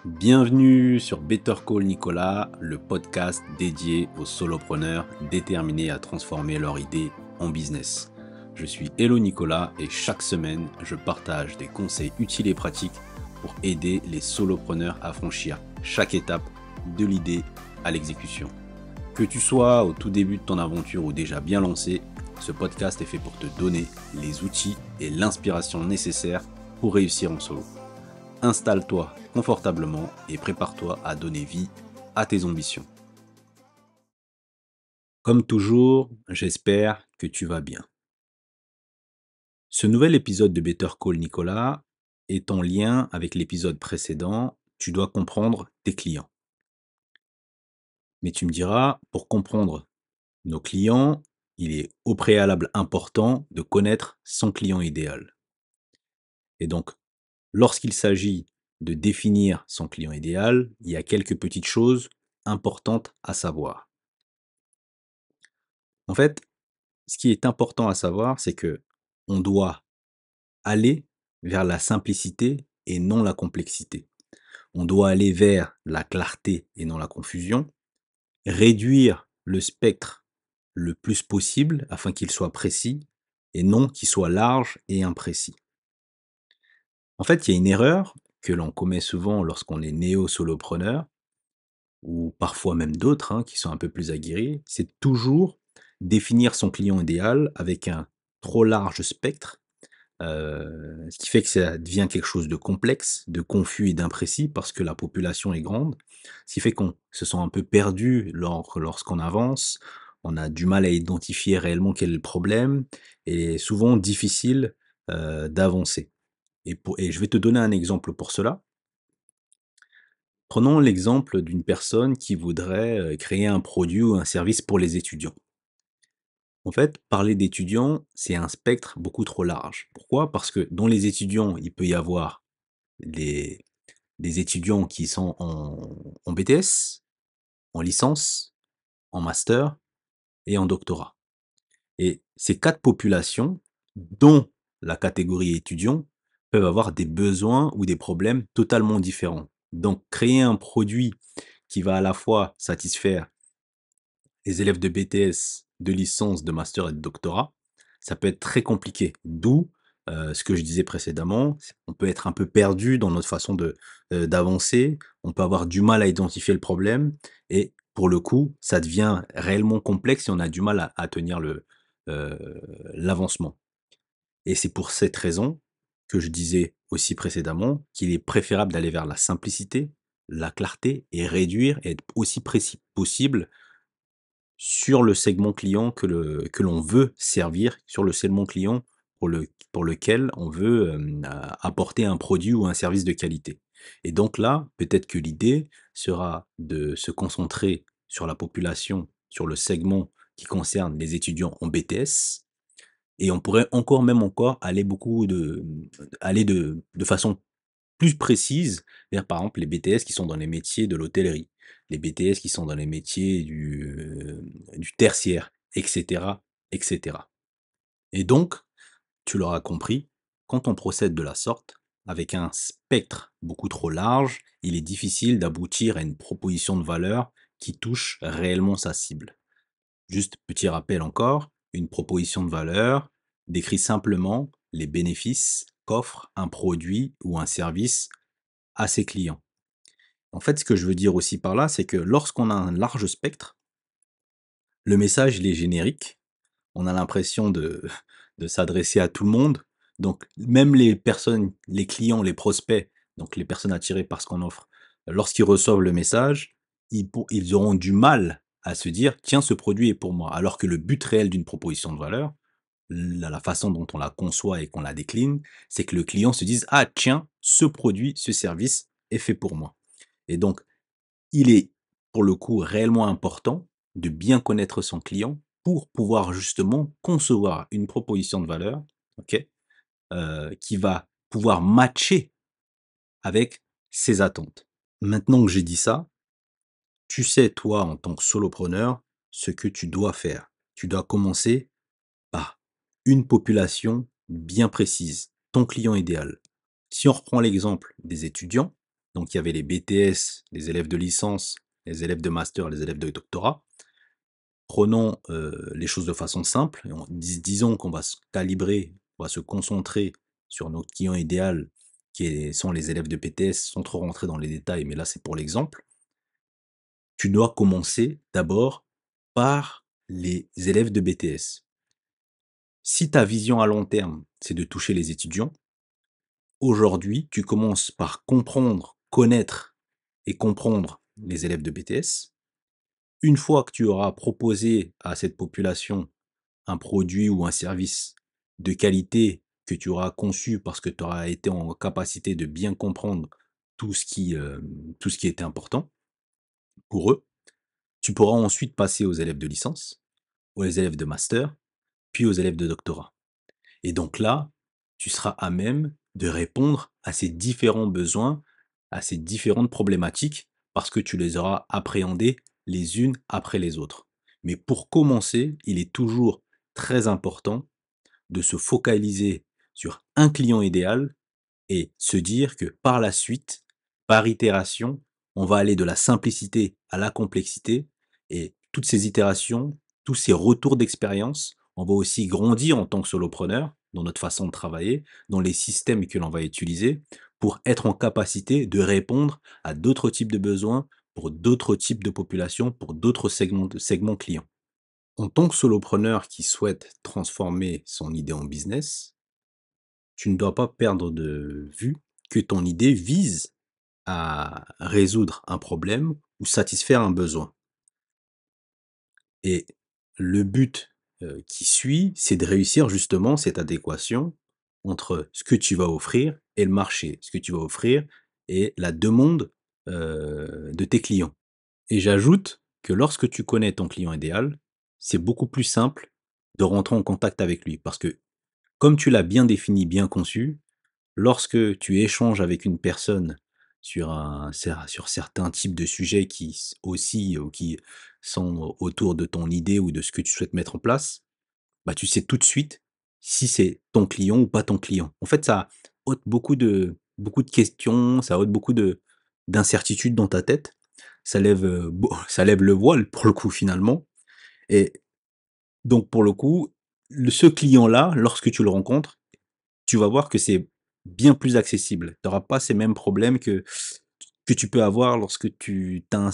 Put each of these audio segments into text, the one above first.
Bienvenue sur Better Call Nicolas, le podcast dédié aux solopreneurs déterminés à transformer leur idée en business. Je suis Hello Nicolas et chaque semaine, je partage des conseils utiles et pratiques pour aider les solopreneurs à franchir chaque étape de l'idée à l'exécution. Que tu sois au tout début de ton aventure ou déjà bien lancé, ce podcast est fait pour te donner les outils et l'inspiration nécessaires pour réussir en solo. Installe-toi confortablement et prépare-toi à donner vie à tes ambitions. Comme toujours, j'espère que tu vas bien. Ce nouvel épisode de Better Call Nicolas est en lien avec l'épisode précédent. Tu dois comprendre tes clients. Mais tu me diras, pour comprendre nos clients, il est au préalable important de connaître son client idéal. Et donc, lorsqu'il s'agit de définir son client idéal, il y a quelques petites choses importantes à savoir. En fait, ce qui est important à savoir, c'est que on doit aller vers la simplicité et non la complexité. On doit aller vers la clarté et non la confusion, réduire le spectre le plus possible afin qu'il soit précis et non qu'il soit large et imprécis. En fait, il y a une erreur que l'on commet souvent lorsqu'on est néo-solopreneur, ou parfois même d'autres qui sont un peu plus aguerris, c'est toujours définir son client idéal avec un trop large spectre, ce qui fait que ça devient quelque chose de complexe, de confus et d'imprécis parce que la population est grande. Ce qui fait qu'on se sent un peu perdu lorsqu'on avance, on a du mal à identifier réellement quel est le problème et souvent difficile, d'avancer et je vais te donner un exemple pour cela. Prenons l'exemple d'une personne qui voudrait, créer un produit ou un service pour les étudiants. En fait, parler d'étudiants, c'est un spectre beaucoup trop large. Pourquoi? Parce que dans les étudiants, il peut y avoir des des étudiants qui sont en BTS, en licence, en master et en doctorat. Et ces 4 populations, dont la catégorie étudiants, peuvent avoir des besoins ou des problèmes totalement différents. Donc créer un produit qui va à la fois satisfaire les élèves de BTS, de licence, de master et de doctorat, ça peut être très compliqué. D'où, ce que je disais précédemment, on peut être un peu perdu dans notre façon d'avancer, on peut avoir du mal à identifier le problème et pour le coup, ça devient réellement complexe et on a du mal à tenir heu, l'avancement. Et c'est pour cette raison que je disais aussi précédemment qu'il est préférable d'aller vers la simplicité, la clarté et réduire et être aussi précis possible sur le segment client que l'on veut servir, sur le segment client pour lequel on veut, apporter un produit ou un service de qualité. Et donc là, peut-être que l'idée sera de se concentrer sur la population, sur le segment qui concerne les étudiants en BTS et on pourrait encore aller aller de façon plus précise vers, par exemple, les BTS qui sont dans les métiers de l'hôtellerie, les BTS qui sont dans les métiers du tertiaire, et cetera, et cetera. Et donc, tu l'auras compris, quand on procède de la sorte, avec un spectre beaucoup trop large, il est difficile d'aboutir à une proposition de valeur qui touche réellement sa cible. Juste petit rappel encore, une proposition de valeur décrit simplement les bénéfices qu'offre un produit ou un service à ses clients. En fait, ce que je veux dire aussi par là, c'est que lorsqu'on a un large spectre, le message, il est générique. On a l'impression de s'adresser à tout le monde. Donc, même les personnes, les clients, les prospects, donc les personnes attirées par ce qu'on offre, lorsqu'ils reçoivent le message, ils auront du mal à se dire, tiens, ce produit est pour moi. Alors que le but réel d'une proposition de valeur, la façon dont on la conçoit et qu'on la décline, c'est que le client se dise, ah, tiens, ce produit, ce service est fait pour moi. Et donc, il est pour le coup réellement important de bien connaître son client pour pouvoir justement concevoir une proposition de valeur, OK, qui va pouvoir matcher avec ses attentes. Maintenant que j'ai dit ça, tu sais toi en tant que solopreneur ce que tu dois faire. Tu dois commencer par une population bien précise, ton client idéal. Si on reprend l'exemple des étudiants, Donc il y avait les BTS, les élèves de licence, les élèves de master, les élèves de doctorat. Prenons, les choses de façon simple et disons qu'on va se calibrer, on va se concentrer sur notre client idéal sont les élèves de BTS, sans trop rentrer dans les détails, mais là c'est pour l'exemple. Tu dois commencer d'abord par les élèves de BTS. Si ta vision à long terme, c'est de toucher les étudiants, aujourd'hui, tu commences par comprendre, connaître et comprendre les élèves de BTS. Une fois que tu auras proposé à cette population un produit ou un service de qualité que tu auras conçu parce que tu auras été en capacité de bien comprendre tout ce tout ce qui était important pour eux, tu pourras ensuite passer aux élèves de licence, aux élèves de master, puis aux élèves de doctorat. Et donc là, tu seras à même de répondre à ces différents besoins, à ces différentes problématiques, parce que tu les auras appréhendées les unes après les autres. Mais pour commencer, il est toujours très important de se focaliser sur un client idéal et se dire que par la suite, par itération, on va aller de la simplicité à la complexité et toutes ces itérations, tous ces retours d'expérience, on va aussi grandir en tant que solopreneur dans notre façon de travailler, dans les systèmes que l'on va utiliser pour être en capacité de répondre à d'autres types de besoins, pour d'autres types de populations, pour d'autres segments clients. En tant que solopreneur qui souhaite transformer son idée en business, tu ne dois pas perdre de vue que ton idée vise à résoudre un problème ou satisfaire un besoin. Et le but, qui suit, c'est de réussir justement cette adéquation entre ce que tu vas offrir et le marché, ce que tu vas offrir et la demande, de tes clients. Et j'ajoute que lorsque tu connais ton client idéal, c'est beaucoup plus simple de rentrer en contact avec lui parce que comme tu l'as bien défini, bien conçu, lorsque tu échanges avec une personne sur certains types de sujets qui aussi ou qui sont autour de ton idée ou de ce que tu souhaites mettre en place, bah, tu sais tout de suite si c'est ton client ou pas ton client. En fait, ça ôte beaucoup de questions, ça ôte beaucoup de d'incertitudes dans ta tête. Ça lève, ça lève le voile pour le coup finalement et donc pour le coup, ce client-là, lorsque tu le rencontres, tu vas voir que c'est bien plus accessible. Tu auras pas ces mêmes problèmes que tu peux avoir lorsque tu as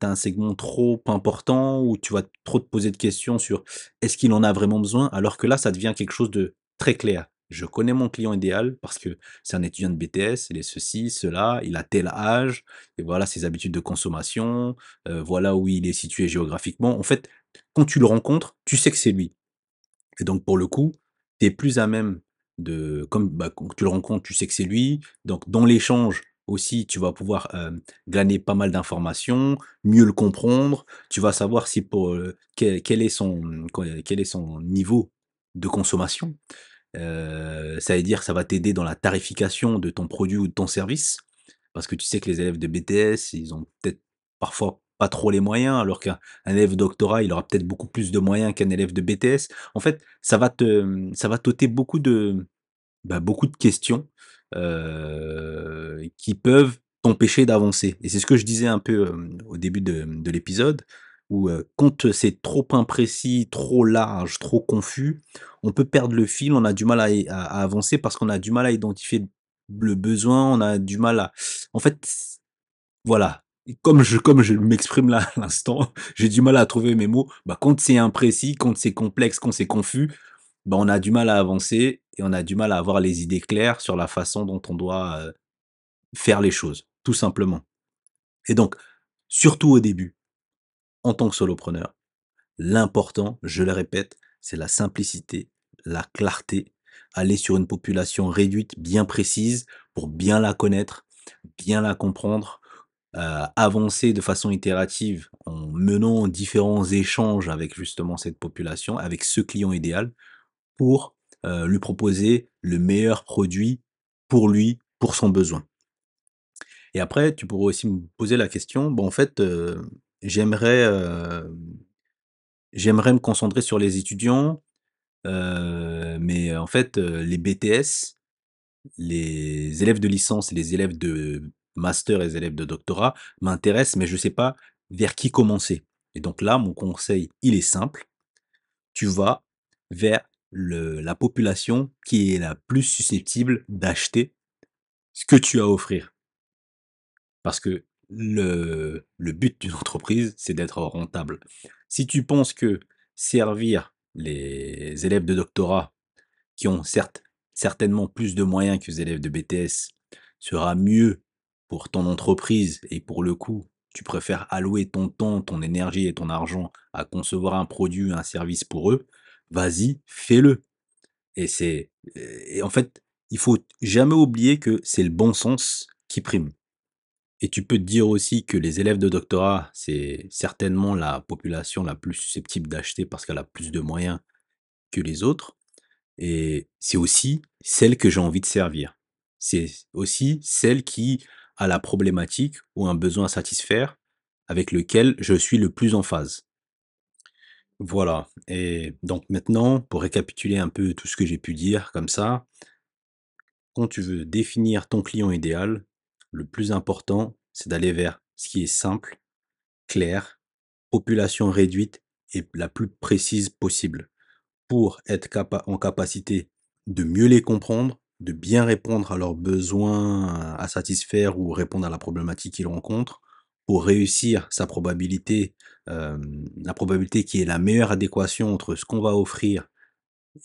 un segment trop important où tu vas trop te poser de questions sur est-ce qu'il en a vraiment besoin? Alors que là, ça devient quelque chose de très clair. Je connais mon client idéal parce que c'est un étudiant de BTS, il est ceci, cela, il a tel âge, et voilà ses habitudes de consommation, voilà où il est situé géographiquement. En fait, quand tu le rencontres, tu sais que c'est lui. Et donc pour le coup, tu es plus à même de comme, bah, quand tu le rencontres, tu sais que c'est lui, donc dans l'échange aussi, tu vas pouvoir, glaner pas mal d'informations, mieux le comprendre. Tu vas savoir si pour, quel est son, quel est son niveau de consommation. Ça veut dire ça va t'aider dans la tarification de ton produit ou de ton service. Parce que tu sais que les élèves de BTS, ils ont peut-être parfois pas trop les moyens, alors qu'un élève de doctorat, il aura peut-être beaucoup plus de moyens qu'un élève de BTS. En fait, ça va t'ôter beaucoup de questions, qui peuvent t'empêcher d'avancer et c'est ce que je disais un peu, au début de l'épisode où, quand, c'est trop imprécis, trop large, trop confus, on peut perdre le fil, on a du mal à avancer parce qu'on a du mal à identifier le besoin, on a du mal à en fait, voilà, et comme je m'exprime là à l'instant, j'ai du mal à trouver mes mots. Bah, quand c'est imprécis, quand c'est complexe, quand c'est confus, bah, on a du mal à avancer et on a du mal à avoir les idées claires sur la façon dont on doit, faire les choses, tout simplement. Et donc, surtout au début, en tant que solopreneur, l'important, je le répète, c'est la simplicité, la clarté, aller sur une population réduite, bien précise, pour bien la connaître, bien la comprendre, avancer de façon itérative en menant différents échanges avec justement cette population, avec ce client idéal pour, lui proposer le meilleur produit pour lui, pour son besoin. Et après, tu pourrais aussi me poser la question, bon en fait, j'aimerais, j'aimerais me concentrer sur les étudiants, mais en fait, les BTS, les élèves de licence et les élèves master et les élèves de doctorat m'intéressent, mais je ne sais pas vers qui commencer. Et donc là, mon conseil, il est simple. Tu vas vers la population qui est la plus susceptible d'acheter ce que tu as à offrir. Parce que le but d'une entreprise, c'est d'être rentable. Si tu penses que servir les élèves de doctorat qui ont certainement plus de moyens que les élèves de BTS sera mieux pour ton entreprise et pour le coup, tu préfères allouer ton temps, ton énergie et ton argent à concevoir un produit, un service pour eux, vas-y, fais-le. Et en fait, il faut jamais oublier que c'est le bon sens qui prime. Et tu peux te dire aussi que les élèves de doctorat, c'est certainement la population la plus susceptible d'acheter parce qu'elle a plus de moyens que les autres. Et c'est aussi celle que j'ai envie de servir. C'est aussi celle qui a la problématique ou un besoin à satisfaire avec lequel je suis le plus en phase. Voilà. Et donc maintenant, pour récapituler un peu tout ce que j'ai pu dire comme ça, quand tu veux définir ton client idéal, le plus important, c'est d'aller vers ce qui est simple, clair, population réduite et la plus précise possible pour être en capacité de mieux les comprendre, de bien répondre à leurs besoins à satisfaire ou répondre à la problématique qu'ils rencontrent, pour réussir la probabilité qui est la meilleure adéquation entre ce qu'on va offrir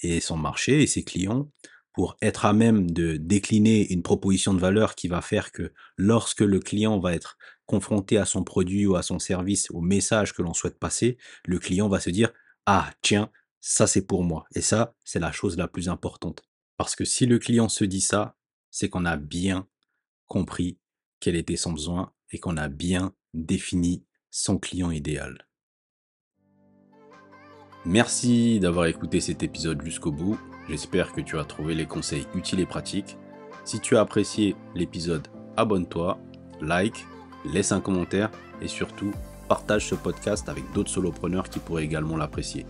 et son marché et ses clients pour être à même de décliner une proposition de valeur qui va faire que lorsque le client va être confronté à son produit ou à son service, au message que l'on souhaite passer, le client va se dire: «Ah tiens, ça c'est pour moi» et ça, c'est la chose la plus importante. Parce que si le client se dit ça, c'est qu'on a bien compris quel était son besoin et qu'on a bien défini son client idéal. Merci d'avoir écouté cet épisode jusqu'au bout. J'espère que tu as trouvé les conseils utiles et pratiques. Si tu as apprécié l'épisode, abonne-toi, like, laisse un commentaire et surtout, partage ce podcast avec d'autres solopreneurs qui pourraient également l'apprécier.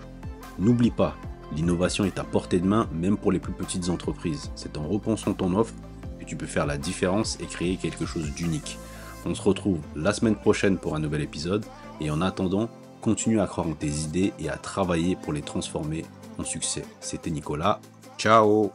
N'oublie pas, l'innovation est à portée de main même pour les plus petites entreprises. C'est en repensant ton offre que tu peux faire la différence et créer quelque chose d'unique. On se retrouve la semaine prochaine pour un nouvel épisode et en attendant, continue à croire en tes idées et à travailler pour les transformer en succès. C'était Nicolas. Ciao!